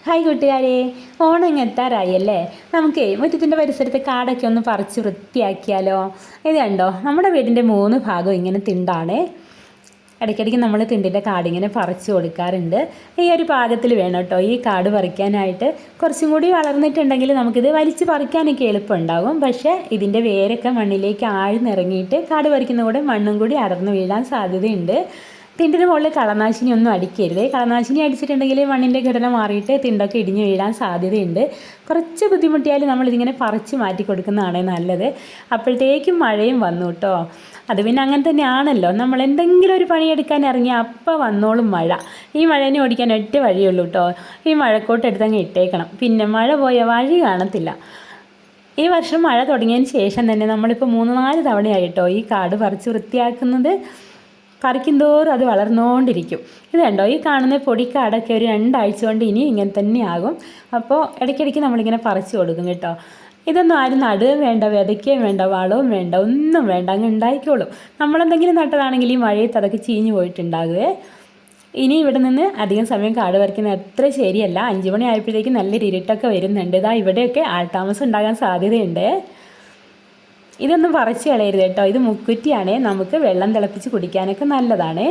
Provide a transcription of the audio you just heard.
Hi കൂട്ടുകാരെ, ഓണം ഇങ്ങ് എത്താറായല്ലേ. നമുക്കേ മുറ്റത്തിൻ്റെ പരിസരത്തെ കാടൊക്കെ ഒന്ന് പറിച്ച് വൃത്തിയാക്കിയാലോ. ഇത് കണ്ടോ, നമ്മുടെ വീടിൻ്റെ 3 ഭാഗവും ഇങ്ങനെ തിണ്ടാണേ. ഇടയ്ക്കിടയ്ക്ക് നമ്മൾ തിണ്ടിൻ്റെ കാടിങ്ങനെ പറിച്ചു കൊടുക്കാറുണ്ട്. ഈ ഒരു പാകത്തിൽ വേണം കേട്ടോ ഈ കാട് പറിക്കാനായിട്ട്. കുറച്ചും കൂടി വളർന്നിട്ടുണ്ടെങ്കിൽ നമുക്കിത് വലിച്ച് പറിക്കാനൊക്കെ എളുപ്പമുണ്ടാകും. പക്ഷേ ഇതിൻ്റെ വേരൊക്കെ മണ്ണിലേക്ക് ആഴ്ന്നിറങ്ങിയിട്ട് കാട് പറിക്കുന്ന കൂടെ മണ്ണും കൂടി അടർന്നു വീഴാൻ സാധ്യതയുണ്ട്. തിണ്ടിന് മുകളിൽ കളനാശിനി ഒന്നും അടിക്കരുത്. കളനാശിനി അടിച്ചിട്ടുണ്ടെങ്കിൽ മണ്ണിൻ്റെ ഘടന മാറിയിട്ട് തിണ്ടൊക്കെ ഇടിഞ്ഞു വീഴാൻ സാധ്യതയുണ്ട്. കുറച്ച് ബുദ്ധിമുട്ടിയാലും നമ്മളിതിങ്ങനെ പറിച്ച് മാറ്റി കൊടുക്കുന്നതാണ് നല്ലത്. അപ്പോഴത്തേക്കും മഴയും വന്നു കേട്ടോ. അത് പിന്നെ അങ്ങനെ തന്നെയാണല്ലോ, നമ്മൾ എന്തെങ്കിലും ഒരു പണിയെടുക്കാൻ ഇറങ്ങിയാൽ അപ്പം വന്നോളും മഴ. ഈ മഴേനെ ഓടിക്കാൻ ഒറ്റ വഴിയുള്ളൂ കേട്ടോ, ഈ മഴക്കോട്ട് എടുത്തങ്ങ് ഇട്ടേക്കണം. പിന്നെ മഴ പോയ വഴി കാണത്തില്ല. ഈ വർഷം മഴ തുടങ്ങിയതിന് ശേഷം തന്നെ നമ്മളിപ്പോൾ 3-4 തവണയായിട്ടോ ഈ കാട് പറിച്ച് വൃത്തിയാക്കുന്നത്. പറിക്കും തോറും അത് വളർന്നുകൊണ്ടിരിക്കും. ഇത് കണ്ടോ, ഈ കാണുന്ന പൊടിക്കാടൊക്കെ ഒരു 2 ആഴ്ച കൊണ്ട് ഇനിയും ഇങ്ങനെ തന്നെ ആകും. അപ്പോൾ ഇടയ്ക്കിടയ്ക്ക് നമ്മളിങ്ങനെ പറിച്ചു കൊടുക്കും കേട്ടോ. ഇതൊന്നും ആരും നടുകയും വേണ്ട, വിതയ്ക്കുകയും വേണ്ട, വളവും വേണ്ട, ഒന്നും വേണ്ട, അങ്ങ് ഉണ്ടായിക്കോളും. നമ്മളെന്തെങ്കിലും നട്ടതാണെങ്കിൽ ഈ മഴയത്ത് അതൊക്കെ ചീഞ്ഞു പോയിട്ടുണ്ടാകുവേ. ഇനി ഇവിടെ നിന്ന് അധികം സമയം കാട് പറിക്കുന്നത് അത്ര ശരിയല്ല. 5 മണി ആയപ്പോഴത്തേക്കും നല്ലൊരു ഇരുട്ടൊക്കെ വരുന്നുണ്ട്. ഇതാ ഇവിടെയൊക്കെ ആൾതാമസം ഉണ്ടാകാൻ സാധ്യതയുണ്ട്. ഇതൊന്നും പറിച്ച് കളയരുത് കേട്ടോ. ഇത് മുക്കുറ്റിയാണേ, നമുക്ക് വെള്ളം തിളപ്പിച്ച് കുടിക്കാനൊക്കെ നല്ലതാണേ.